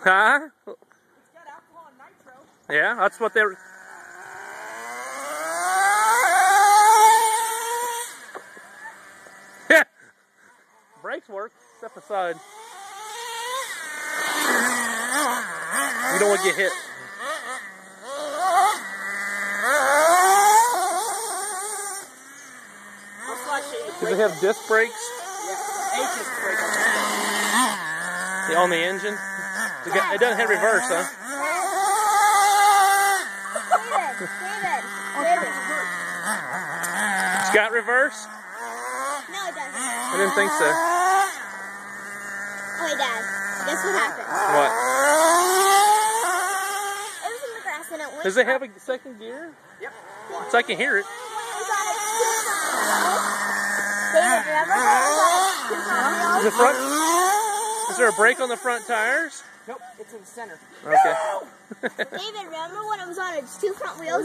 Huh? It's got alcohol and nitro. Yeah, that's what they're... Yeah. Brakes work. Step aside. You don't want to get hit. Do they have disc brakes? Yeah, 8 disc brakes. Yeah, on the engine? It doesn't have reverse, huh? David. It's got reverse? No, it doesn't. I didn't think so. Oh, it does. Guess what happened? What? It was in the grass and it went. Does it have a second gear? Yep. So I can hear it. When it was on its two front wheels. David, remember when it was on its two front wheels? The front? Is there a brake on the front tires? Nope, it's in the center. Okay. David, remember when it was on its two front wheels?